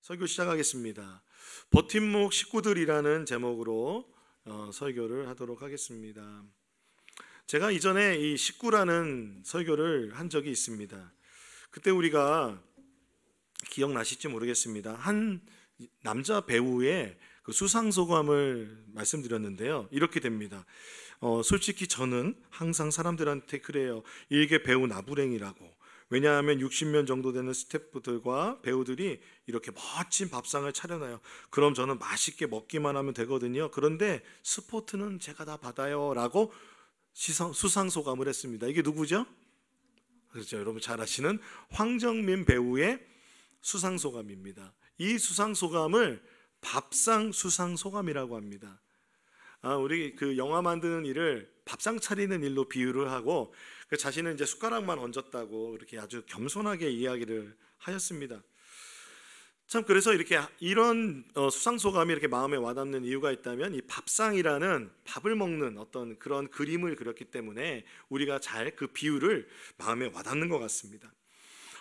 설교 시작하겠습니다. 버팀목 식구들이라는 제목으로 설교를 하도록 하겠습니다. 제가 이전에 이 식구라는 설교를 한 적이 있습니다. 그때 우리가 기억나실지 모르겠습니다. 한 남자 배우의 그 수상소감을 말씀드렸는데요. 이렇게 됩니다. 솔직히 저는 항상 사람들한테 그래요. 일개 배우 나부랭이라고. 왜냐하면 60명 정도 되는 스태프들과 배우들이 이렇게 멋진 밥상을 차려놔요. 그럼 저는 맛있게 먹기만 하면 되거든요. 그런데 스포트는 제가 다 받아요 라고 수상소감을 했습니다. 이게 누구죠? 그렇죠. 여러분 잘 아시는 황정민 배우의 수상소감입니다. 이 수상소감을 밥상 수상소감이라고 합니다. 우리 그 영화 만드는 일을 밥상 차리는 일로 비유를 하고 그 자신은 이제 숟가락만 얹었다고 이렇게 아주 겸손하게 이야기를 하셨습니다. 참 그래서 이렇게 이런 수상소감이 이렇게 마음에 와닿는 이유가 있다면 이 밥상이라는 밥을 먹는 어떤 그런 그림을 그렸기 때문에 우리가 잘 그 비유를 마음에 와닿는 것 같습니다.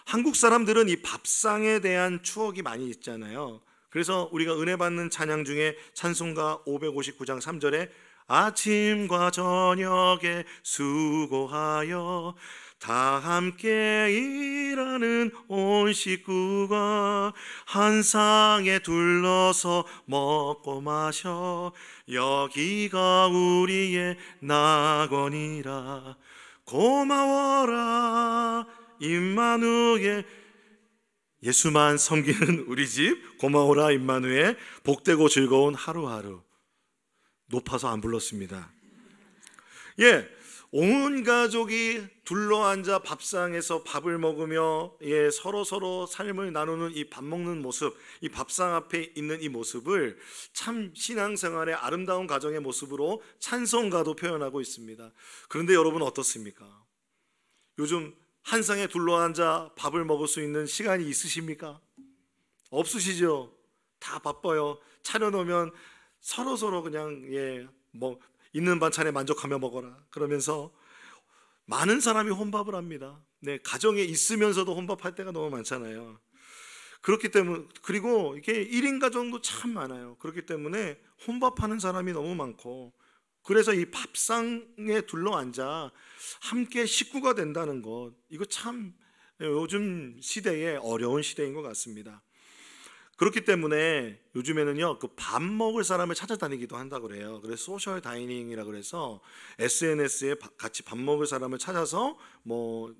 한국 사람들은 이 밥상에 대한 추억이 많이 있잖아요. 그래서 우리가 은혜 받는 찬양 중에 찬송가 559장 3절에 아침과 저녁에 수고하여 다 함께 일하는 온 식구가 한 상에 둘러서 먹고 마셔 여기가 우리의 낙원이라 고마워라 임마누엘 예수만 섬기는 우리 집 고마워라 임마누엘 복되고 즐거운 하루하루. 높아서 안 불렀습니다. 온 가족이 둘러앉아 밥상에서 밥을 먹으며 서로 삶을 나누는 이 밥 먹는 모습, 이 밥상 앞에 있는 이 모습을 참 신앙생활의 아름다운 가정의 모습으로 찬송가도 표현하고 있습니다. 그런데 여러분 어떻습니까? 요즘 한 상에 둘러앉아 밥을 먹을 수 있는 시간이 있으십니까? 없으시죠? 다 바빠요. 차려놓으면 서로 그냥 있는 반찬에 만족하며 먹어라 그러면서 많은 사람이 혼밥을 합니다. 가정에 있으면서도 혼밥할 때가 너무 많잖아요. 그렇기 때문에 그리고 이게 1인 가정도 참 많아요. 그렇기 때문에 혼밥하는 사람이 너무 많고 그래서 이 밥상에 둘러앉아 함께 식구가 된다는 것 이거 참 요즘 시대에 어려운 시대인 것 같습니다. 그렇기 때문에 요즘에는요 그 밥 먹을 사람을 찾아다니기도 한다고 그래요. 그래서 소셜 다이닝이라 그래서 SNS에 같이 밥 먹을 사람을 찾아서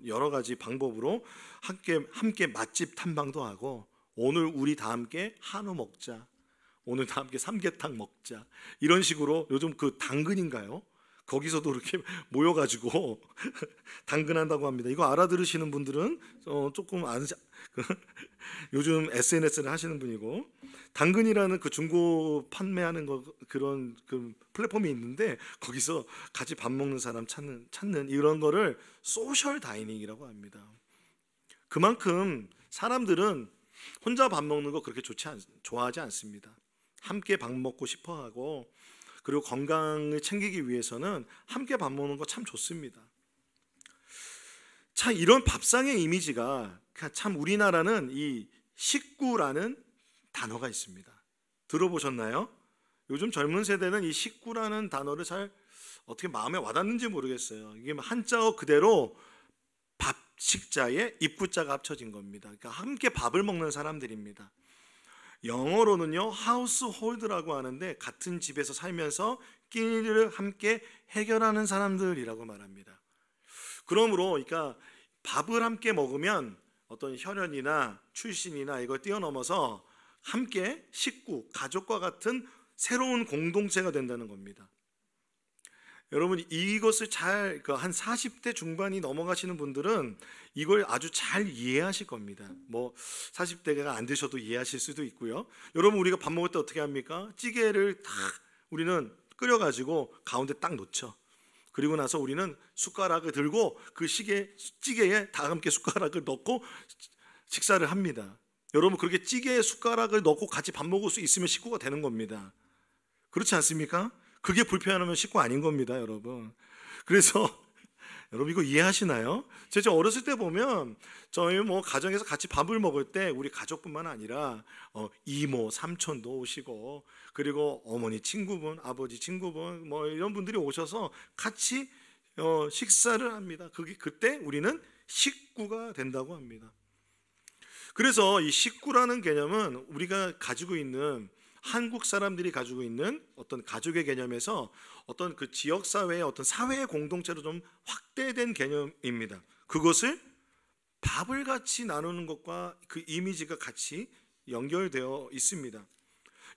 여러 가지 방법으로 함께 맛집 탐방도 하고 오늘 우리 다 함께 한우 먹자, 오늘 다 함께 삼계탕 먹자 이런 식으로 요즘 그 당근인가요? 거기서도 이렇게 모여가지고 당근한다고 합니다. 이거 알아들으시는 분들은 조금 요즘 SNS를 하시는 분이고 당근이라는 그 중고 판매하는 그런 그 플랫폼이 있는데 거기서 같이 밥 먹는 사람 찾는 이런 거를 소셜 다이닝이라고 합니다. 그만큼 사람들은 혼자 밥 먹는 거 그렇게 좋아하지 않습니다. 함께 밥 먹고 싶어하고 그리고 건강을 챙기기 위해서는 함께 밥 먹는 거 참 좋습니다. 참 이런 밥상의 이미지가 참 우리나라는 이 식구라는 단어가 있습니다. 들어보셨나요? 요즘 젊은 세대는 이 식구라는 단어를 잘 어떻게 마음에 와닿는지 모르겠어요. 이게 한자어 그대로 밥 식자에 입구자가 합쳐진 겁니다. 그러니까 함께 밥을 먹는 사람들입니다. 영어로는요 하우스홀드라고 하는데 같은 집에서 살면서 끼니를 함께 해결하는 사람들이라고 말합니다. 그러므로 그러니까 밥을 함께 먹으면 어떤 혈연이나 출신이나 이걸 뛰어넘어서 함께 식구, 가족과 같은 새로운 공동체가 된다는 겁니다. 여러분 이것을 잘 한 40대 중반이 넘어가시는 분들은 이걸 아주 잘 이해하실 겁니다. 40대가 안 되셔도 이해하실 수도 있고요. 여러분 우리가 밥 먹을 때 어떻게 합니까? 찌개를 딱 우리는 끓여가지고 가운데 딱 놓죠. 그리고 나서 우리는 숟가락을 들고 그 찌개에 다 함께 숟가락을 넣고 식사를 합니다. 여러분 그렇게 찌개에 숟가락을 넣고 같이 밥 먹을 수 있으면 식구가 되는 겁니다. 그렇지 않습니까? 그게 불편하면 식구 아닌 겁니다, 여러분. 그래서 여러분 이거 이해하시나요? 제가 어렸을 때 보면 저희 뭐 가정에서 같이 밥을 먹을 때 우리 가족뿐만 아니라 이모, 삼촌도 오시고 그리고 어머니 친구분, 아버지 친구분 뭐 이런 분들이 오셔서 같이 식사를 합니다. 그때 우리는 식구가 된다고 합니다. 그래서 이 식구라는 개념은 우리가 가지고 있는 한국 사람들이 가지고 있는 어떤 가족의 개념에서 어떤 그 지역 사회의 어떤 사회의 공동체로 좀 확대된 개념입니다. 그것을 밥을 같이 나누는 것과 그 이미지가 같이 연결되어 있습니다.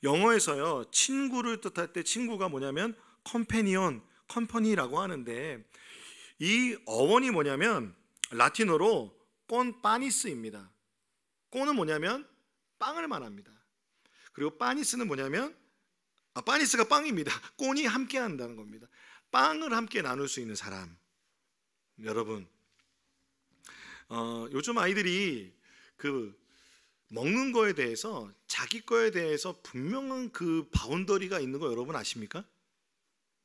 영어에서요, 친구를 뜻할 때 친구가 뭐냐면 컴패니언, 컴퍼니라고 하는데 이 어원이 뭐냐면 라틴어로 꼰 파니스입니다. 꼰은 뭐냐면 빵을 말합니다. 그리고 파니스는 뭐냐면 파니스가 빵입니다. 꼰이 함께 한다는 겁니다. 빵을 함께 나눌 수 있는 사람. 여러분 요즘 아이들이 그 먹는 거에 대해서 자기 거에 대해서 분명한 그 바운더리가 있는 거 여러분 아십니까?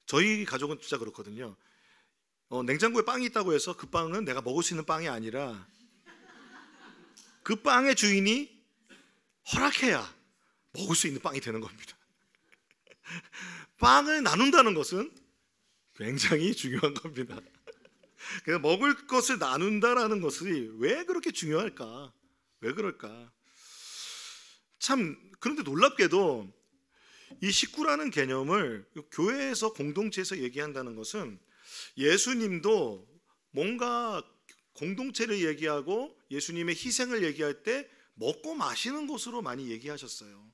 저희 가족은 진짜 그렇거든요. 냉장고에 빵이 있다고 해서 그 빵은 내가 먹을 수 있는 빵이 아니라 그 빵의 주인이 허락해야 먹을 수 있는 빵이 되는 겁니다. 빵을 나눈다는 것은 굉장히 중요한 겁니다. 그래서 먹을 것을 나눈다라는 것이 왜 그렇게 중요할까? 왜 그럴까? 참 그런데 놀랍게도 이 식구라는 개념을 교회에서 공동체에서 얘기한다는 것은 예수님도 뭔가 공동체를 얘기하고 예수님의 희생을 얘기할 때 먹고 마시는 것으로 많이 얘기하셨어요.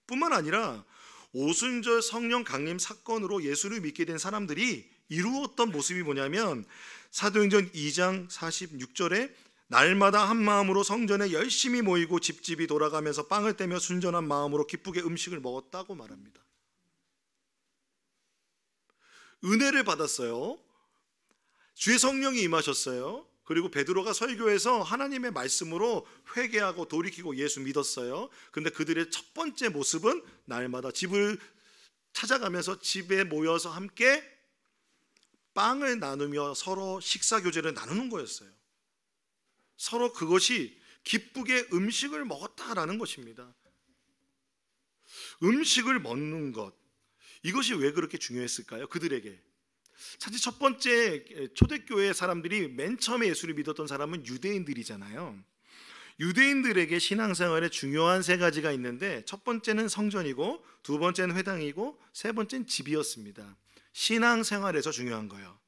뿐만 아니라 오순절 성령 강림 사건으로 예수를 믿게 된 사람들이 이루었던 모습이 뭐냐면 사도행전 2장 46절에 날마다 한 마음으로 성전에 열심히 모이고 집집이 돌아가면서 빵을 떼며 순전한 마음으로 기쁘게 음식을 먹었다고 말합니다. 은혜를 받았어요. 주의 성령이 임하셨어요. 그리고 베드로가 설교해서 하나님의 말씀으로 회개하고 돌이키고 예수 믿었어요. 근데 그들의 첫 번째 모습은 날마다 집을 찾아가면서 집에 모여서 함께 빵을 나누며 서로 식사 교제를 나누는 거였어요. 서로 그것이 기쁘게 음식을 먹었다라는 것입니다. 음식을 먹는 것, 이것이 왜 그렇게 중요했을까요? 그들에게. 사실 첫 번째 초대교회 사람들이 맨 처음에 예수를 믿었던 사람은 유대인들이잖아요. 유대인들에게 신앙생활에 중요한 세 가지가 있는데 첫 번째는 성전이고 두 번째는 회당이고 세 번째는 집이었습니다. 신앙생활에서 중요한 거예요.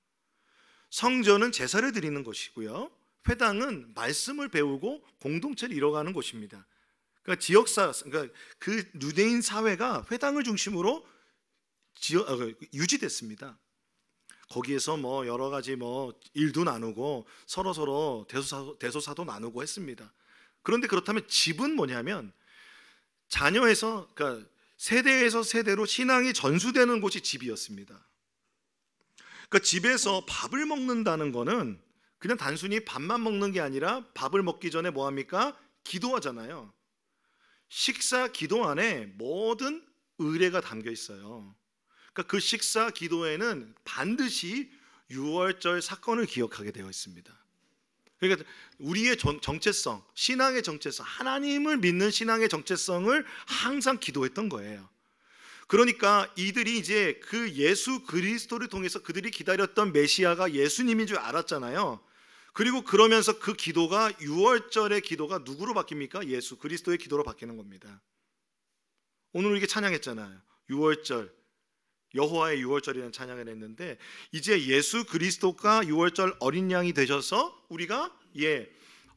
성전은 제사를 드리는 것이고요, 회당은 말씀을 배우고 공동체를 이뤄가는 곳입니다. 그러니까 그러니까 그 유대인 사회가 회당을 중심으로 유지됐습니다. 거기에서 뭐 여러 가지 뭐 일도 나누고 서로 대소사도 나누고 했습니다. 그런데 그렇다면 집은 뭐냐면 자녀에서 그러니까 세대에서 세대로 신앙이 전수되는 곳이 집이었습니다. 그러니까 집에서 밥을 먹는다는 거는 그냥 단순히 밥만 먹는 게 아니라 밥을 먹기 전에 뭐 합니까? 기도하잖아요. 식사 기도 안에 모든 의례가 담겨 있어요. 그러니까 그 식사 기도에는 반드시 유월절 사건을 기억하게 되어 있습니다. 그러니까 우리의 정체성, 신앙의 정체성, 하나님을 믿는 신앙의 정체성을 항상 기도했던 거예요. 그러니까 이들이 이제 그 예수 그리스도를 통해서 그들이 기다렸던 메시아가 예수님인 줄 알았잖아요. 그리고 그러면서 그 기도가 유월절의 기도가 누구로 바뀝니까? 예수 그리스도의 기도로 바뀌는 겁니다. 오늘 이게 찬양했잖아요. 유월절, 여호와의 유월절이라는 찬양을 했는데 이제 예수 그리스도가 유월절 어린 양이 되셔서 우리가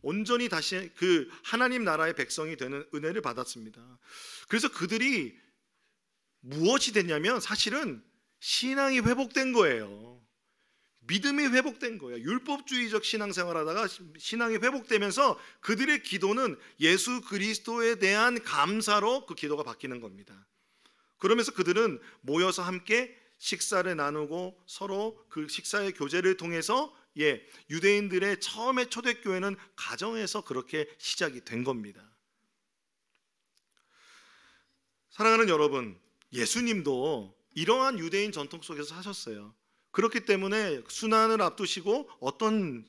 온전히 다시 그 하나님 나라의 백성이 되는 은혜를 받았습니다. 그래서 그들이 무엇이 됐냐면 사실은 신앙이 회복된 거예요. 믿음이 회복된 거예요. 율법주의적 신앙생활하다가 신앙이 회복되면서 그들의 기도는 예수 그리스도에 대한 감사로 그 기도가 바뀌는 겁니다. 그러면서 그들은 모여서 함께 식사를 나누고 서로 그 식사의 교제를 통해서 유대인들의 처음의 초대교회는 가정에서 그렇게 시작이 된 겁니다. 사랑하는 여러분, 예수님도 이러한 유대인 전통 속에서 사셨어요. 그렇기 때문에 순환을 앞두시고 어떤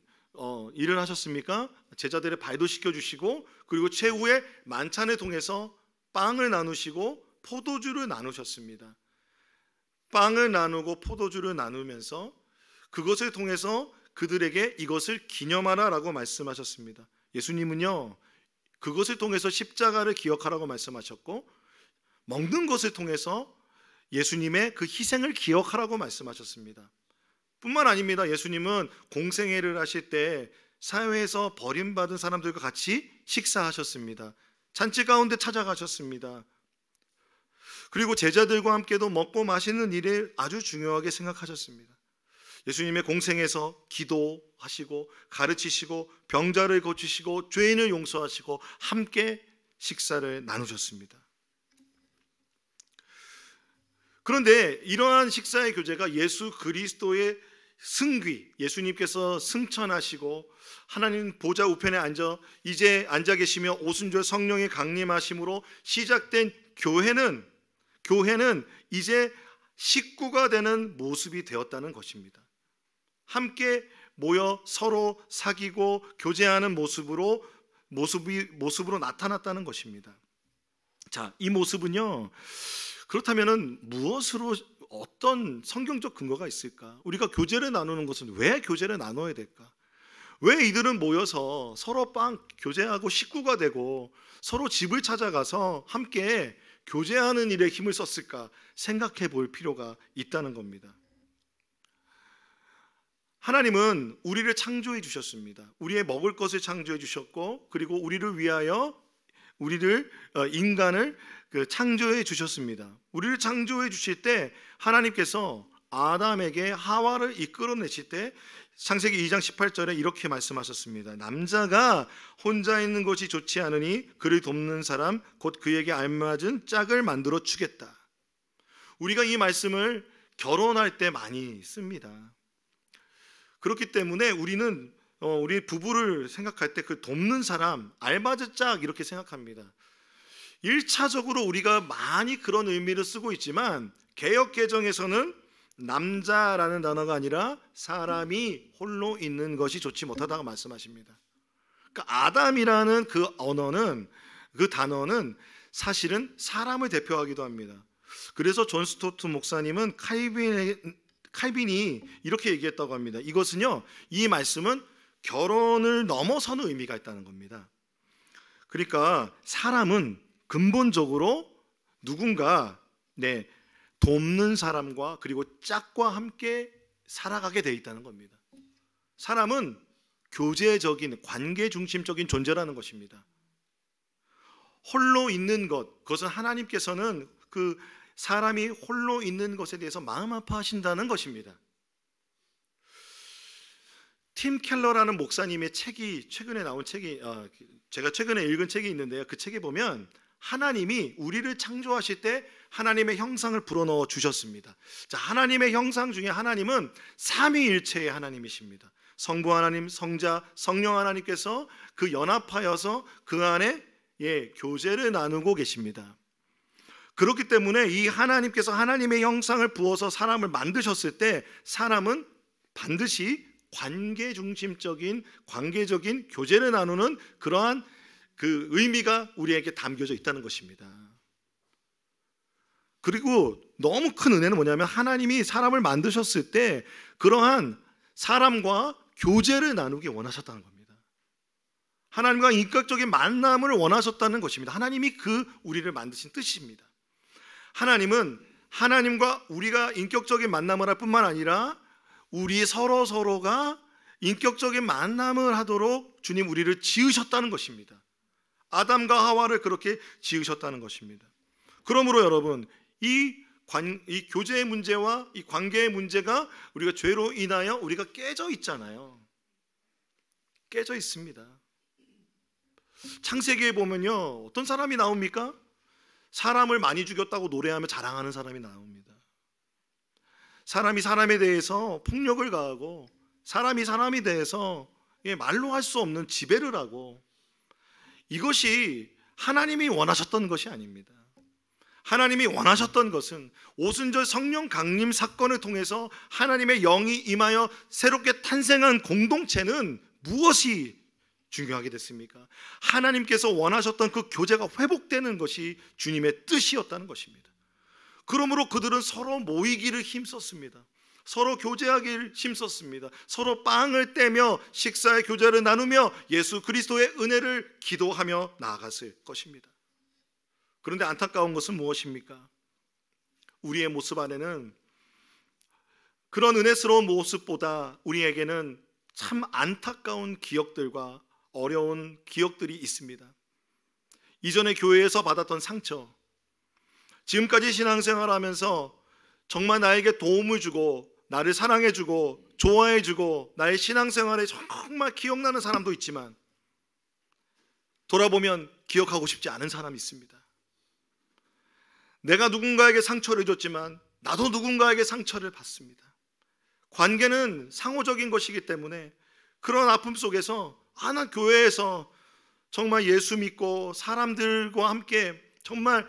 일을 하셨습니까? 제자들의 발도 씻겨주시고, 그리고 최후의 만찬을 통해서 빵을 나누시고 포도주를 나누셨습니다. 빵을 나누고 포도주를 나누면서 그것을 통해서 그들에게 이것을 기념하라라고 말씀하셨습니다. 예수님은요, 그것을 통해서 십자가를 기억하라고 말씀하셨고, 먹는 것을 통해서 예수님의 그 희생을 기억하라고 말씀하셨습니다. 뿐만 아닙니다. 예수님은 공생애를 하실 때 사회에서 버림받은 사람들과 같이 식사하셨습니다. 잔치 가운데 찾아가셨습니다. 그리고 제자들과 함께도 먹고 마시는 일을 아주 중요하게 생각하셨습니다. 예수님의 공생에서 기도하시고 가르치시고 병자를 고치시고 죄인을 용서하시고 함께 식사를 나누셨습니다. 그런데 이러한 식사의 교제가 예수 그리스도의 승귀, 예수님께서 승천하시고 하나님 보좌 우편에 이제 앉아 계시며 오순절 성령의 강림하심으로 시작된 교회는 이제 식구가 되는 모습이 되었다는 것입니다. 함께 모여 서로 사귀고 교제하는 모습으로 나타났다는 것입니다. 자, 이 모습은요, 그렇다면은 무엇으로, 어떤 성경적 근거가 있을까? 우리가 교제를 나누는 것은 왜 교제를 나눠야 될까? 왜 이들은 모여서 서로 교제하고 식구가 되고 서로 집을 찾아가서 함께 교제하는 일에 힘을 썼을까 생각해 볼 필요가 있다는 겁니다. 하나님은 우리를 창조해 주셨습니다. 우리의 먹을 것을 창조해 주셨고, 그리고 우리를 위하여 인간을 창조해 주셨습니다. 우리를 창조해 주실 때 하나님께서 아담에게 하와를 이끌어내실 때 창세기 2장 18절에 이렇게 말씀하셨습니다. 남자가 혼자 있는 것이 좋지 않으니 그를 돕는 사람 곧 그에게 알맞은 짝을 만들어 주겠다. 우리가 이 말씀을 결혼할 때 많이 씁니다. 그렇기 때문에 우리는 우리 부부를 생각할 때 그 돕는 사람, 알맞은 짝 이렇게 생각합니다. 1차적으로 우리가 많이 그런 의미를 쓰고 있지만 개역개정에서는 남자라는 단어가 아니라 사람이 홀로 있는 것이 좋지 못하다고 말씀하십니다. 그러니까 아담이라는 그 단어는 사실은 사람을 대표하기도 합니다. 그래서 존 스토트 목사님은 칼빈이 이렇게 얘기했다고 합니다. 이것은요, 이 말씀은 결혼을 넘어서는 의미가 있다는 겁니다. 그러니까 사람은 근본적으로 누군가 돕는 사람과 그리고 짝과 함께 살아가게 돼 있다는 겁니다. 사람은 교제적인 관계 중심적인 존재라는 것입니다. 홀로 있는 것, 그것은 하나님께서는 그 사람이 홀로 있는 것에 대해서 마음 아파하신다는 것입니다. 팀 켈러라는 목사님의 최근에 나온 책이, 제가 최근에 읽은 책이 있는데요, 그 책에 보면 하나님이 우리를 창조하실 때 하나님의 형상을 불어넣어 주셨습니다. 자, 하나님의 형상 중에 하나님은 삼위일체의 하나님이십니다. 성부 하나님, 성자, 성령 하나님께서 그 연합하여서 그 안에 교제를 나누고 계십니다. 그렇기 때문에 이 하나님께서 하나님의 형상을 부어서 사람을 만드셨을 때 사람은 반드시 관계적인 교제를 나누는 그러한 그 의미가 우리에게 담겨져 있다는 것입니다. 그리고 너무 큰 은혜는 뭐냐면 하나님이 사람을 만드셨을 때 그러한 사람과 교제를 나누기 원하셨다는 겁니다. 하나님과 인격적인 만남을 원하셨다는 것입니다. 하나님이 우리를 만드신 뜻입니다. 하나님은 하나님과 우리가 인격적인 만남을 할 뿐만 아니라 우리 서로가 인격적인 만남을 하도록 주님 우리를 지으셨다는 것입니다. 아담과 하와를 그렇게 지으셨다는 것입니다. 그러므로 여러분, 이 교제의 문제와 이 관계의 문제가 우리가 죄로 인하여 우리가 깨져 있잖아요. 깨져 있습니다. 창세기에 보면요, 어떤 사람이 나옵니까? 사람을 많이 죽였다고 노래하며 자랑하는 사람이 나옵니다. 사람이 사람에 대해서 폭력을 가하고 사람이 사람에 대해서 말로 할 수 없는 지배를 하고, 이것이 하나님이 원하셨던 것이 아닙니다. 하나님이 원하셨던 것은 오순절 성령 강림 사건을 통해서 하나님의 영이 임하여 새롭게 탄생한 공동체는 무엇이 중요하게 됐습니까? 하나님께서 원하셨던 그 교제가 회복되는 것이 주님의 뜻이었다는 것입니다. 그러므로 그들은 서로 모이기를 힘썼습니다. 서로 교제하기를 힘썼습니다. 서로 빵을 떼며 식사의 교제를 나누며 예수 그리스도의 은혜를 기도하며 나아갔을 것입니다. 그런데 안타까운 것은 무엇입니까? 우리의 모습 안에는 그런 은혜스러운 모습보다 우리에게는 참 안타까운 기억들과 어려운 기억들이 있습니다. 이전에 교회에서 받았던 상처, 지금까지 신앙생활하면서 정말 나에게 도움을 주고 나를 사랑해주고 좋아해주고 나의 신앙생활에 정말 기억나는 사람도 있지만 돌아보면 기억하고 싶지 않은 사람이 있습니다. 내가 누군가에게 상처를 줬지만 나도 누군가에게 상처를 받습니다. 관계는 상호적인 것이기 때문에 그런 아픔 속에서 난 교회에서 정말 예수 믿고 사람들과 함께 정말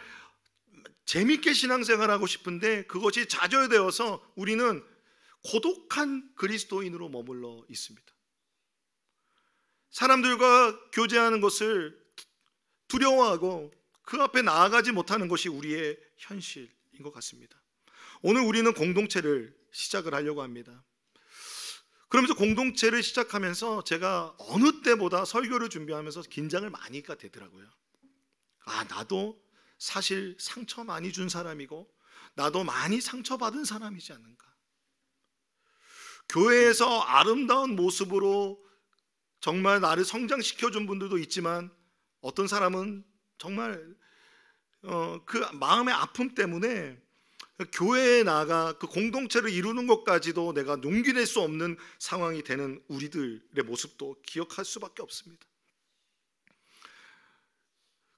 재밌게 신앙생활하고 싶은데 그것이 좌절되어서 우리는 고독한 그리스도인으로 머물러 있습니다. 사람들과 교제하는 것을 두려워하고 그 앞에 나아가지 못하는 것이 우리의 현실인 것 같습니다. 오늘 우리는 공동체를 시작을 하려고 합니다. 그러면서 공동체를 시작하면서 제가 어느 때보다 설교를 준비하면서 긴장을 많이 하게 되더라고요. 나도 사실 상처 많이 준 사람이고 나도 많이 상처받은 사람이지 않는가. 교회에서 아름다운 모습으로 정말 나를 성장시켜준 분들도 있지만 어떤 사람은 정말 그 마음의 아픔 때문에 교회에 나가 그 공동체를 이루는 것까지도 내가 용기낼 수 없는 상황이 되는 우리들의 모습도 기억할 수밖에 없습니다.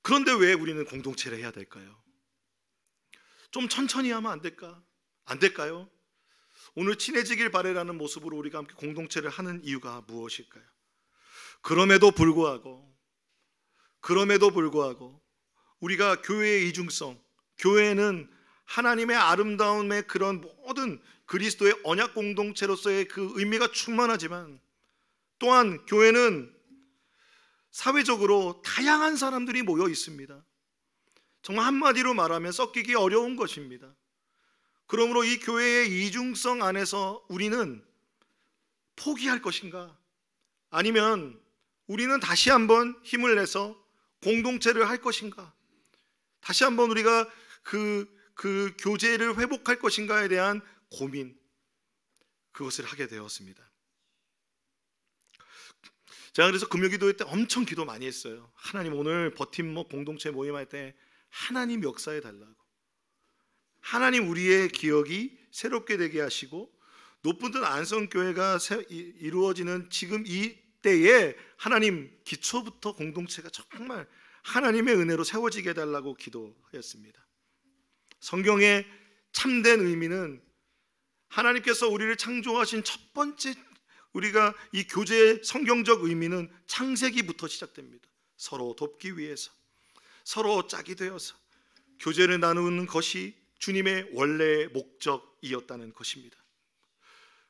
그런데 왜 우리는 공동체를 해야 될까요? 좀 천천히 하면 안 될까요? 오늘 친해지길 바래라는 모습으로 우리가 함께 공동체를 하는 이유가 무엇일까요? 그럼에도 불구하고 우리가 교회의 이중성, 교회는 하나님의 아름다움의 그런 모든 그리스도의 언약 공동체로서의 그 의미가 충만하지만 또한 교회는 사회적으로 다양한 사람들이 모여 있습니다. 정말 한마디로 말하면 섞이기 어려운 것입니다. 그러므로 이 교회의 이중성 안에서 우리는 포기할 것인가? 아니면 우리는 다시 한번 힘을 내서 공동체를 할 것인가? 다시 한번 우리가 그 교제를 회복할 것인가에 대한 고민, 그것을 하게 되었습니다. 제가 그래서 금요기도회 때 엄청 기도 많이 했어요. 하나님, 오늘 버팀목 공동체 모임할 때 하나님 역사해 달라고. 하나님, 우리의 기억이 새롭게 되게 하시고 높은 듯 안성교회가 이루어지는 지금 이 때에 하나님, 기초부터 공동체가 정말 하나님의 은혜로 세워지게 해달라고 기도하였습니다. 성경의 참된 의미는 하나님께서 우리를 창조하신 첫 번째, 우리가 이 교제의 성경적 의미는 창세기부터 시작됩니다. 서로 돕기 위해서, 서로 짝이 되어서 교제를 나누는 것이 주님의 원래의 목적이었다는 것입니다.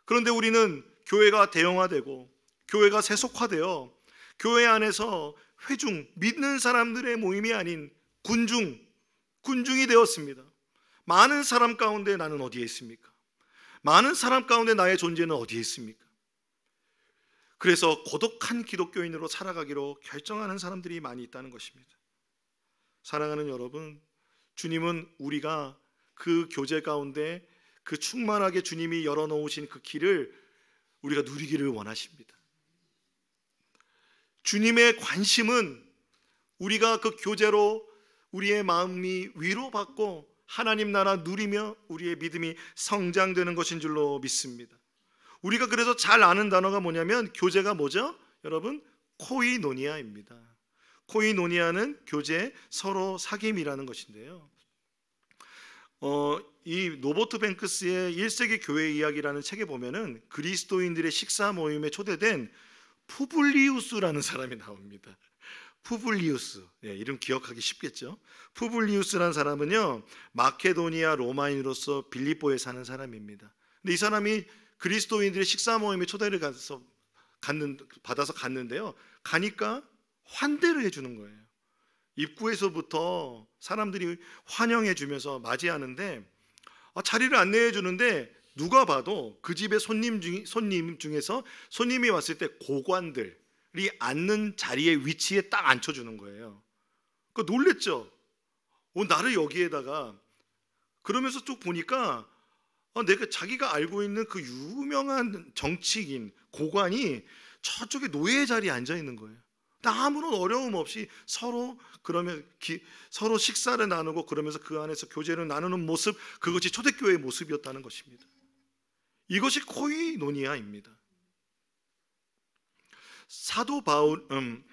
그런데 우리는 교회가 대형화되고 교회가 세속화되어 교회 안에서 회중, 믿는 사람들의 모임이 아닌 군중이 되었습니다. 많은 사람 가운데 나는 어디에 있습니까? 많은 사람 가운데 나의 존재는 어디에 있습니까? 그래서 고독한 기독교인으로 살아가기로 결정하는 사람들이 많이 있다는 것입니다. 사랑하는 여러분, 주님은 우리가 그 교제 가운데 그 충만하게 주님이 열어놓으신 그 길을 우리가 누리기를 원하십니다. 주님의 관심은 우리가 그 교제로 우리의 마음이 위로받고 하나님 나라 누리며 우리의 믿음이 성장되는 것인 줄로 믿습니다. 우리가 그래서 잘 아는 단어가 뭐냐면 교제가 뭐죠? 여러분, 코이노니아입니다. 코이노니아는 교제, 서로 사귐이라는 것인데요. 이 노버트 뱅크스의 1세기 교회 이야기라는 책에 보면은 그리스도인들의 식사 모임에 초대된 푸블리우스라는 사람이 나옵니다. 푸블리우스, 이름 기억하기 쉽겠죠. 푸블리우스라는 사람은요, 마케도니아 로마인으로서 빌립보에 사는 사람입니다. 근데 이 사람이 그리스도인들의 식사 모임에 초대를 받아서 갔는데요, 가니까 환대를 해주는 거예요. 입구에서부터 사람들이 환영해 주면서 맞이하는데, 자리를 안내해 주는데 누가 봐도 그 집의 손님 중에서 손님이 왔을 때 고관들이 앉는 자리의 위치에 딱 앉혀주는 거예요. 놀랬죠. 나를 여기에다가. 그러면서 쭉 보니까 내가 자기가 알고 있는 그 유명한 정치인 고관이 저쪽에 노예 자리에 앉아 있는 거예요. 아무런 어려움 없이 서로 식사를 나누고 그러면서 그 안에서 교제를 나누는 모습, 그것이 초대교회의 모습이었다는 것입니다. 이것이 코이노니아입니다. 사도 바울,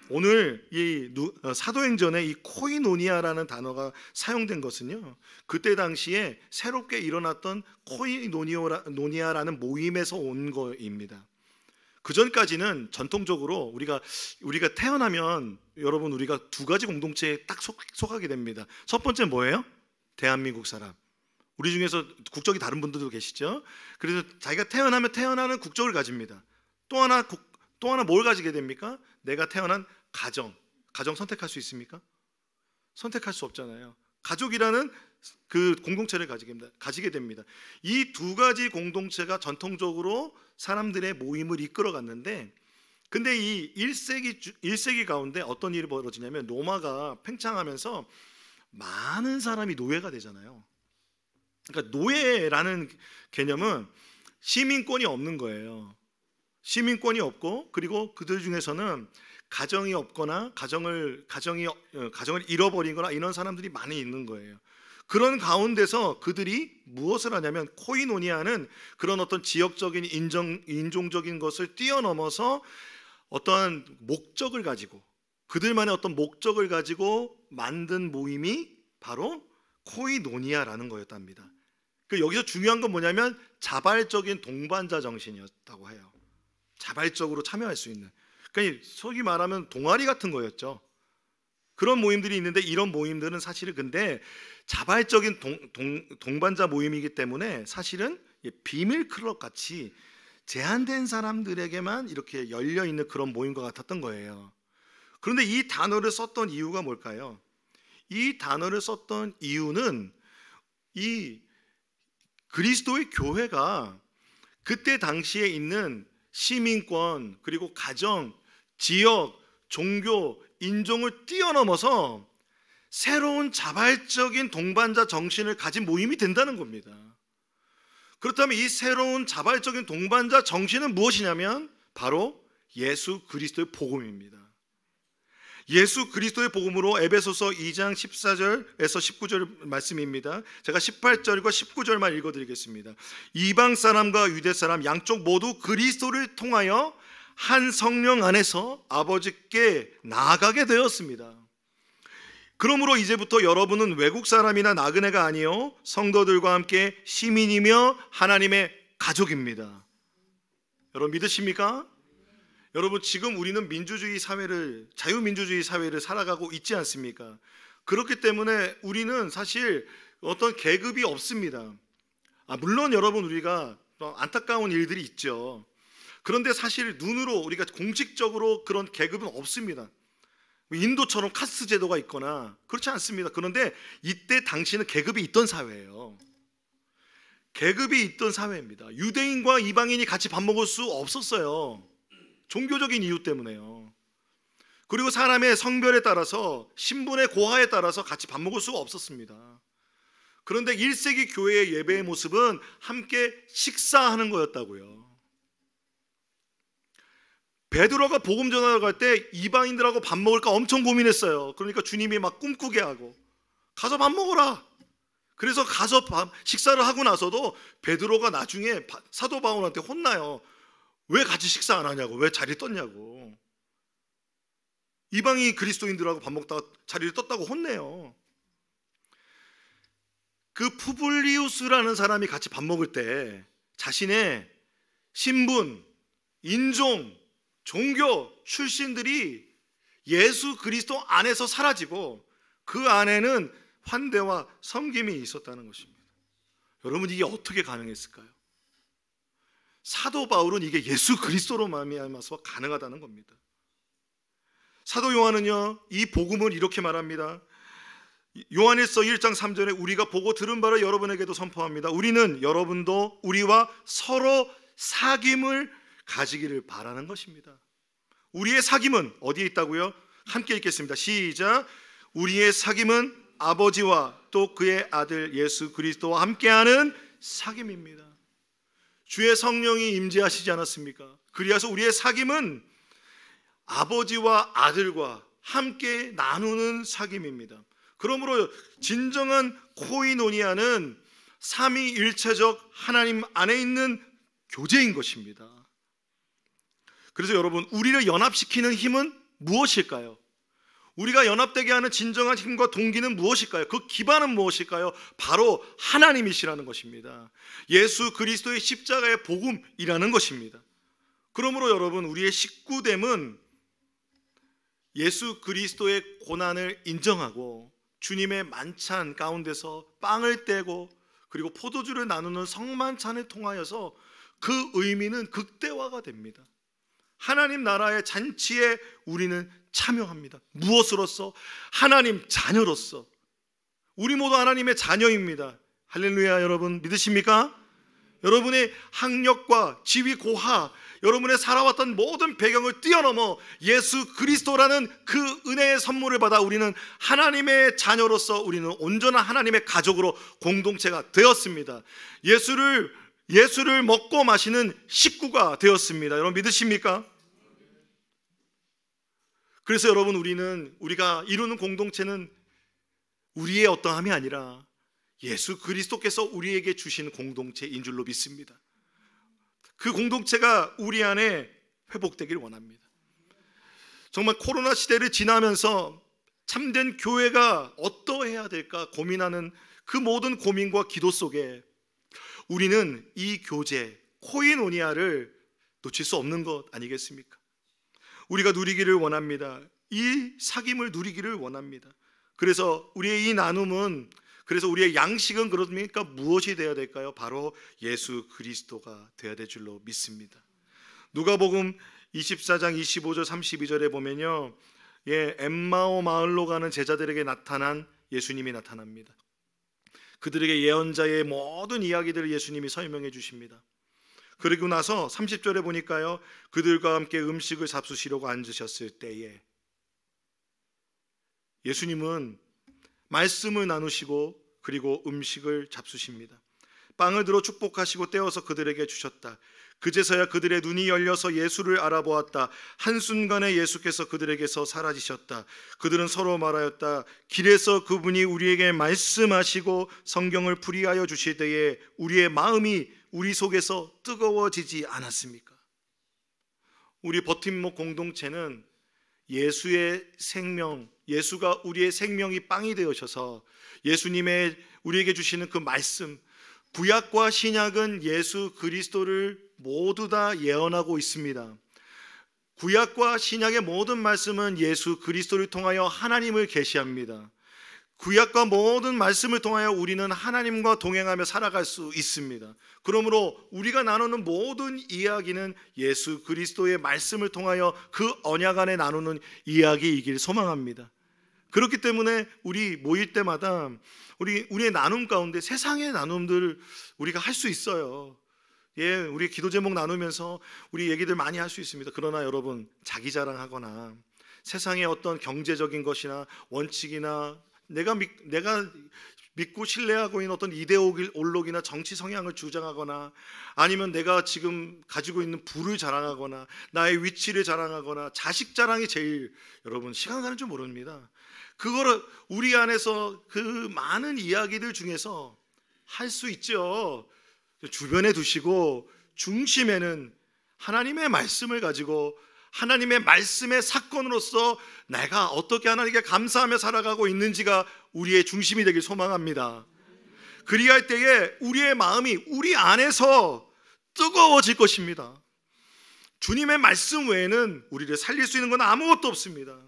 오늘 이 사도행전에 이 코이노니아라는 단어가 사용된 것은요, 그때 당시에 새롭게 일어났던 코이노니아라는 모임에서 온 거입니다. 그 전까지는 전통적으로 우리가 태어나면 여러분 우리가 두 가지 공동체에 딱 속하게 됩니다. 첫 번째 뭐예요? 대한민국 사람. 우리 중에서 국적이 다른 분들도 계시죠? 그래서 자기가 태어나면 태어나는 국적을 가집니다. 또 하나 뭘 가지게 됩니까? 내가 태어난 가정 선택할 수 있습니까? 선택할 수 없잖아요. 가족이라는 그 공동체를 가지게 됩니다. 이 두 가지 공동체가 전통적으로 사람들의 모임을 이끌어갔는데, 근데 이 1세기 가운데 어떤 일이 벌어지냐면, 로마가 팽창하면서 많은 사람이 노예가 되잖아요. 그러니까 노예라는 개념은 시민권이 없는 거예요. 시민권이 없고, 그리고 그들 중에서는 가정이 없거나 가정을 잃어버리거나 이런 사람들이 많이 있는 거예요. 그런 가운데서 그들이 무엇을 하냐면, 코이노니아는 그런 어떤 지역적인 인종적인 것을 뛰어넘어서 어떠한 목적을 가지고, 그들만의 어떤 목적을 가지고 만든 모임이 바로 코이노니아라는 거였답니다. 여기서 중요한 건 뭐냐면 자발적인 동반자 정신이었다고 해요. 자발적으로 참여할 수 있는, 그러니까 소위 말하면 동아리 같은 거였죠. 그런 모임들이 있는데, 이런 모임들은 사실은 근데 자발적인 동반자 모임이기 때문에 사실은 비밀 클럽 같이 제한된 사람들에게만 이렇게 열려 있는 그런 모임과 같았던 거예요. 그런데 이 단어를 썼던 이유가 뭘까요? 이 단어를 썼던 이유는 이 그리스도의 교회가 그때 당시에 있는 시민권, 그리고 가정, 지역, 종교, 인종을 뛰어넘어서 새로운 자발적인 동반자 정신을 가진 모임이 된다는 겁니다. 그렇다면 이 새로운 자발적인 동반자 정신은 무엇이냐면 바로 예수 그리스도의 복음입니다. 예수 그리스도의 복음으로 에베소서 2장 14절에서 19절 말씀입니다. 제가 18절과 19절만 읽어드리겠습니다. 이방 사람과 유대 사람 양쪽 모두 그리스도를 통하여 한 성령 안에서 아버지께 나아가게 되었습니다. 그러므로 이제부터 여러분은 외국 사람이나 나그네가 아니요 성도들과 함께 시민이며 하나님의 가족입니다. 여러분 믿으십니까? 여러분, 지금 우리는 자유민주주의 사회를 살아가고 있지 않습니까? 그렇기 때문에 우리는 사실 어떤 계급이 없습니다. 물론 여러분, 우리가 안타까운 일들이 있죠. 그런데 사실 눈으로 우리가 공식적으로 그런 계급은 없습니다. 인도처럼 카스트 제도가 있거나 그렇지 않습니다. 그런데 이때 당시는 계급이 있던 사회예요. 계급이 있던 사회입니다. 유대인과 이방인이 같이 밥 먹을 수 없었어요. 종교적인 이유 때문에요. 그리고 사람의 성별에 따라서, 신분의 고하에 따라서 같이 밥 먹을 수가 없었습니다. 그런데 1세기 교회의 예배의 모습은 함께 식사하는 거였다고요. 베드로가 복음 전하러 갈 때 이방인들하고 밥 먹을까 엄청 고민했어요. 그러니까 주님이 막 꿈꾸게 하고 가서 밥 먹어라. 그래서 가서 식사를 하고 나서도 베드로가 나중에 사도 바울한테 혼나요. 왜 같이 식사 안 하냐고, 왜 자리 떴냐고. 이방인 그리스도인들하고 밥 먹다가 자리를 떴다고 혼내요. 그 푸블리우스라는 사람이 같이 밥 먹을 때 자신의 신분, 인종, 종교, 출신들이 예수 그리스도 안에서 사라지고 그 안에는 환대와 섬김이 있었다는 것입니다. 여러분, 이게 어떻게 가능했을까요? 사도 바울은 이게 예수 그리스도로 말미암아서 가능하다는 겁니다. 사도 요한은요, 이 복음을 이렇게 말합니다. 요한일서 1장 3절에 우리가 보고 들은 바를 여러분에게도 선포합니다. 우리는 여러분도 우리와 서로 사귐을 가지기를 바라는 것입니다. 우리의 사귐은 어디에 있다고요? 함께 읽겠습니다. 시작. 우리의 사귐은 아버지와 또 그의 아들 예수 그리스도와 함께하는 사귐입니다. 주의 성령이 임재하시지 않았습니까? 그리하여 우리의 사귐은 아버지와 아들과 함께 나누는 사귐입니다. 그러므로 진정한 코이노니아는 삼위일체적 하나님 안에 있는 교제인 것입니다. 그래서 여러분, 우리를 연합시키는 힘은 무엇일까요? 우리가 연합되게 하는 진정한 힘과 동기는 무엇일까요? 그 기반은 무엇일까요? 바로 하나님이시라는 것입니다. 예수 그리스도의 십자가의 복음이라는 것입니다. 그러므로 여러분, 우리의 식구됨은 예수 그리스도의 고난을 인정하고 주님의 만찬 가운데서 빵을 떼고 그리고 포도주를 나누는 성만찬을 통하여서 그 의미는 극대화가 됩니다. 하나님 나라의 잔치에 우리는 참여합니다. 무엇으로써? 하나님 자녀로서. 우리 모두 하나님의 자녀입니다. 할렐루야. 여러분 믿으십니까? 여러분의 학력과 지위 고하, 여러분의 살아왔던 모든 배경을 뛰어넘어 예수 그리스도라는 그 은혜의 선물을 받아 우리는 하나님의 자녀로서 우리는 온전한 하나님의 가족으로 공동체가 되었습니다. 예수를 먹고 마시는 식구가 되었습니다. 여러분 믿으십니까? 그래서 여러분, 우리가 이루는 공동체는 우리의 어떠함이 아니라 예수 그리스도께서 우리에게 주신 공동체인 줄로 믿습니다. 그 공동체가 우리 안에 회복되길 원합니다. 정말 코로나 시대를 지나면서 참된 교회가 어떠해야 될까 고민하는 그 모든 고민과 기도 속에 우리는 이 교제, 코이노니아를 놓칠 수 없는 것 아니겠습니까? 우리가 누리기를 원합니다. 이 사귐을 누리기를 원합니다. 그래서 우리의 이 나눔은, 그래서 우리의 양식은 그렇습니까? 무엇이 되어야 될까요? 바로 예수 그리스도가 되어야 될 줄로 믿습니다. 누가복음 24장 25절 32절에 보면요, 엠마오 마을로 가는 제자들에게 나타난 예수님이 나타납니다. 그들에게 예언자의 모든 이야기들을 예수님이 설명해 주십니다. 그리고 나서 30절에 보니까요, 그들과 함께 음식을 잡수시려고 앉으셨을 때에 예수님은 말씀을 나누시고 그리고 음식을 잡수십니다. 빵을 들어 축복하시고 떼어서 그들에게 주셨다. 그제서야 그들의 눈이 열려서 예수를 알아보았다. 한순간에 예수께서 그들에게서 사라지셨다. 그들은 서로 말하였다. 길에서 그분이 우리에게 말씀하시고 성경을 풀이하여 주실 때에 우리의 마음이 우리 속에서 뜨거워지지 않았습니까? 우리 버팀목 공동체는 예수의 생명, 예수가 우리의 생명이 빵이 되어셔서 예수님의 우리에게 주시는 그 말씀, 구약과 신약은 예수 그리스도를 모두 다 예언하고 있습니다. 구약과 신약의 모든 말씀은 예수 그리스도를 통하여 하나님을 계시합니다. 구약과 모든 말씀을 통하여 우리는 하나님과 동행하며 살아갈 수 있습니다. 그러므로 우리가 나누는 모든 이야기는 예수 그리스도의 말씀을 통하여 그 언약 안에 나누는 이야기이길 소망합니다. 그렇기 때문에 우리 모일 때마다 우리의 나눔 가운데 세상의 나눔들을 우리가 할 수 있어요. 우리 기도 제목 나누면서 우리 얘기들 많이 할 수 있습니다. 그러나 여러분, 자기 자랑하거나 세상의 어떤 경제적인 것이나 원칙이나 내가 믿고 신뢰하고 있는 어떤 이데올로기나 정치 성향을 주장하거나 아니면 내가 지금 가지고 있는 부를 자랑하거나 나의 위치를 자랑하거나 자식 자랑이 제일 여러분 시간 가는 줄 모릅니다. 그거를 우리 안에서 그 많은 이야기들 중에서 할 수 있죠. 주변에 두시고 중심에는 하나님의 말씀을 가지고 하나님의 말씀의 사건으로서 내가 어떻게 하나님께 감사하며 살아가고 있는지가 우리의 중심이 되길 소망합니다. 그리할 때에 우리의 마음이 우리 안에서 뜨거워질 것입니다. 주님의 말씀 외에는 우리를 살릴 수 있는 건 아무것도 없습니다.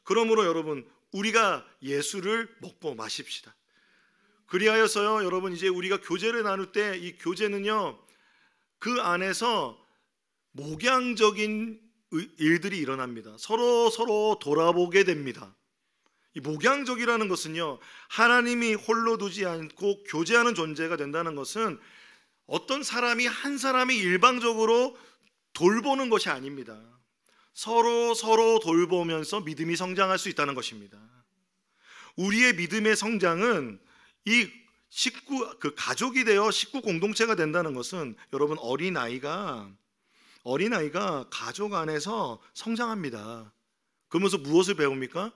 그러므로 여러분, 우리가 예수를 먹고 마십시다. 그리하여서요, 여러분, 이제 우리가 교제를 나눌 때 이 교제는요, 그 안에서 목양적인 일들이 일어납니다. 서로 돌아보게 됩니다. 이 목양적이라는 것은요, 하나님이 홀로 두지 않고 교제하는 존재가 된다는 것은 어떤 사람이 한 사람이 일방적으로 돌보는 것이 아닙니다. 서로 돌보면서 믿음이 성장할 수 있다는 것입니다. 우리의 믿음의 성장은 이 가족이 되어 식구 공동체가 된다는 것은, 여러분, 어린아이가 가족 안에서 성장합니다. 그러면서 무엇을 배웁니까?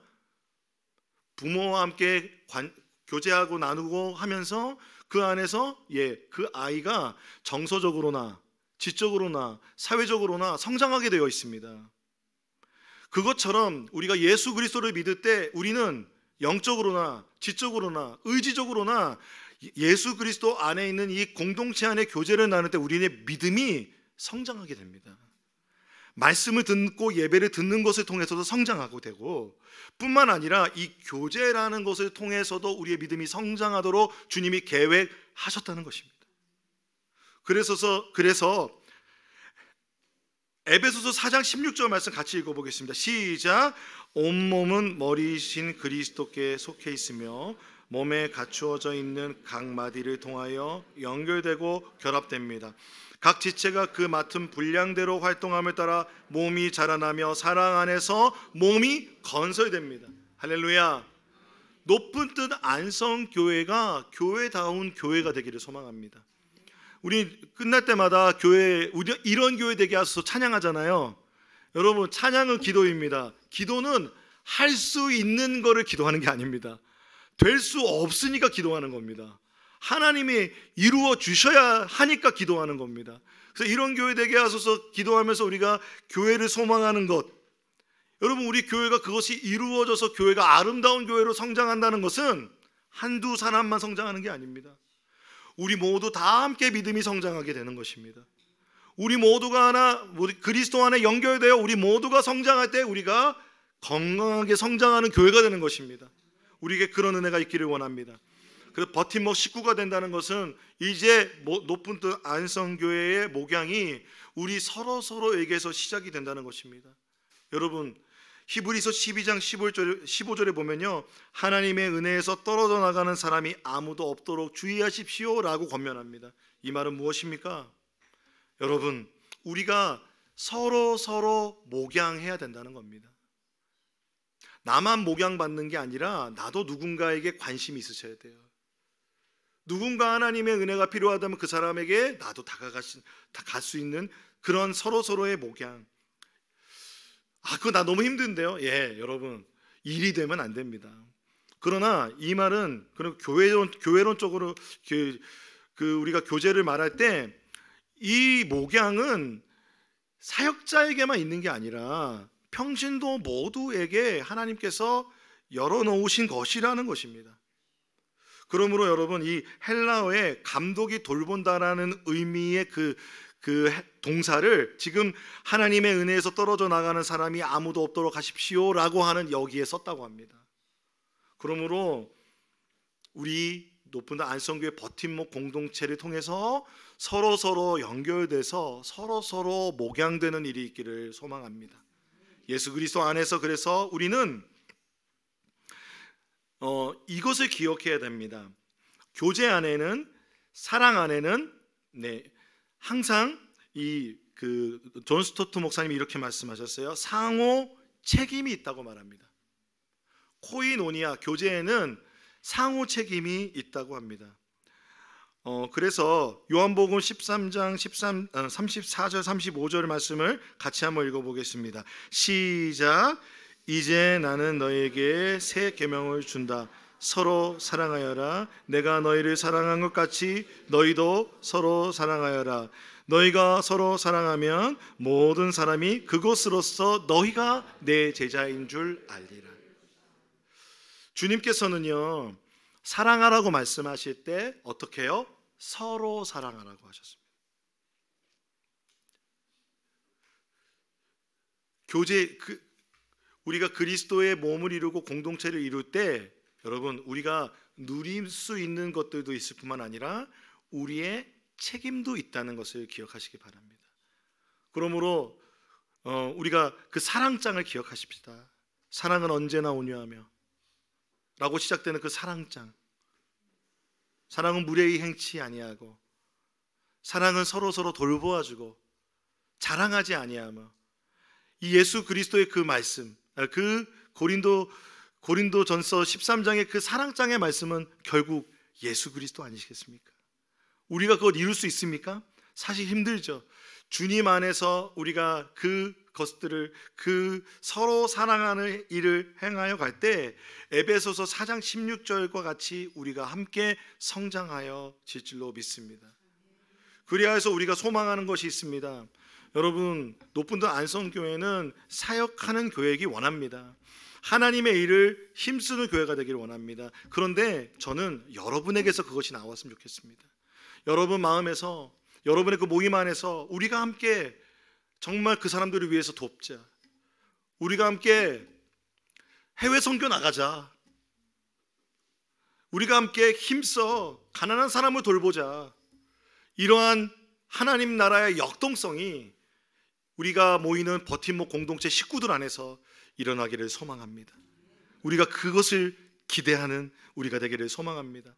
부모와 함께 교제하고 나누고 하면서 그 안에서 그 아이가 정서적으로나 지적으로나 사회적으로나 성장하게 되어 있습니다. 그것처럼 우리가 예수 그리스도를 믿을 때 우리는 영적으로나 지적으로나 의지적으로나 예수 그리스도 안에 있는 이 공동체 안에 교제를 나눌 때 우리의 믿음이 성장하게 됩니다. 말씀을 듣고 예배를 듣는 것을 통해서도 성장하고 되고, 뿐만 아니라 이 교제라는 것을 통해서도 우리의 믿음이 성장하도록 주님이 계획하셨다는 것입니다. 그래서 에베소서 4장 16절 말씀 같이 읽어보겠습니다. 시작. 온몸은 머리이신 그리스도께 속해 있으며 몸에 갖추어져 있는 각 마디를 통하여 연결되고 결합됩니다. 각 지체가 그 맡은 분량대로 활동함을 따라 몸이 자라나며 사랑 안에서 몸이 건설됩니다. 할렐루야. 높은 뜻 안성교회가 교회다운 교회가 되기를 소망합니다. 우리 끝날 때마다 우리 이런 교회 되게 하소서 찬양하잖아요. 여러분, 찬양은 기도입니다. 기도는 할 수 있는 거를 기도하는 게 아닙니다. 될 수 없으니까 기도하는 겁니다. 하나님이 이루어 주셔야 하니까 기도하는 겁니다. 그래서 이런 교회 되게 하소서 기도하면서 우리가 교회를 소망하는 것, 여러분, 우리 교회가 그것이 이루어져서 교회가 아름다운 교회로 성장한다는 것은 한두 사람만 성장하는 게 아닙니다. 우리 모두 다 함께 믿음이 성장하게 되는 것입니다. 우리 모두가 그리스도 안에 연결되어 우리 모두가 성장할 때 우리가 건강하게 성장하는 교회가 되는 것입니다. 우리에게 그런 은혜가 있기를 원합니다. 그래서 버팀목 식구가 된다는 것은 이제 높은 뜻 안성교회의 목양이 우리 서로에게서 시작이 된다는 것입니다. 여러분, 히브리서 12장 15절에 보면요, 하나님의 은혜에서 떨어져 나가는 사람이 아무도 없도록 주의하십시오 라고 권면합니다. 이 말은 무엇입니까? 여러분, 우리가 서로 목양해야 된다는 겁니다. 나만 목양받는 게 아니라 나도 누군가에게 관심이 있으셔야 돼요. 누군가 하나님의 은혜가 필요하다면 그 사람에게 나도 다가갈 수 있는 그런 서로의 목양. 그거 나 너무 힘든데요. 여러분, 일이 되면 안 됩니다. 그러나 이 말은 교회론적으로 우리가 교제를 말할 때 이 목양은 사역자에게만 있는 게 아니라 평신도 모두에게 하나님께서 열어놓으신 것이라는 것입니다. 그러므로 여러분, 이 헬라어의 감독이 돌본다라는 의미의 그 동사를 지금 하나님의 은혜에서 떨어져 나가는 사람이 아무도 없도록 하십시오 라고 하는 여기에 썼다고 합니다. 그러므로 우리 높은 안성교회 버팀목 공동체를 통해서 서로 연결돼서 서로 목양되는 일이 있기를 소망합니다. 예수 그리스도 안에서 그래서 우리는 이것을 기억해야 됩니다. 교제 안에는, 사랑 안에는 항상 존 스토트 목사님이 이렇게 말씀하셨어요. 상호 책임이 있다고 말합니다. 코이노니아, 교제에는 상호 책임이 있다고 합니다. 그래서 요한복음 13장 34절 35절 말씀을 같이 한번 읽어보겠습니다. 시작. 이제 나는 너에게 새 계명을 준다. 서로 사랑하여라. 내가 너희를 사랑한 것 같이 너희도 서로 사랑하여라. 너희가 서로 사랑하면 모든 사람이 그것으로써 너희가 내 제자인 줄 알리라. 주님께서는요, 사랑하라고 말씀하실 때 어떻게 해요? 서로 사랑하라고 하셨습니다. 우리가 그리스도의 몸을 이루고 공동체를 이룰 때 여러분 우리가 누릴 수 있는 것들도 있을 뿐만 아니라 우리의 책임도 있다는 것을 기억하시기 바랍니다. 그러므로 우리가 그 사랑장을 기억하십시다. 사랑은 언제나 온유하며 라고 시작되는 그 사랑장. 사랑은 무례히 행치 아니하고 사랑은 서로서로 돌보아주고 자랑하지 아니하며 이 예수 그리스도의 그 말씀, 그 고린도전서 13장의 그 사랑장의 말씀은 결국 예수 그리스도 아니시겠습니까? 우리가 그걸 이룰 수 있습니까? 사실 힘들죠. 주님 안에서 우리가 그것들을 그 서로 사랑하는 일을 행하여 갈 때 에베소서 4장 16절과 같이 우리가 함께 성장하여 질 줄로 믿습니다. 그리하여서 우리가 소망하는 것이 있습니다. 여러분, 높은도 안성교회는 사역하는 교회이기 원합니다. 하나님의 일을 힘쓰는 교회가 되기를 원합니다. 그런데 저는 여러분에게서 그것이 나왔으면 좋겠습니다. 여러분 마음에서, 여러분의 그 모임 안에서 우리가 함께 정말 그 사람들을 위해서 돕자. 우리가 함께 해외 선교 나가자. 우리가 함께 힘써 가난한 사람을 돌보자. 이러한 하나님 나라의 역동성이 우리가 모이는 버팀목 공동체 식구들 안에서 일어나기를 소망합니다. 우리가 그것을 기대하는 우리가 되기를 소망합니다.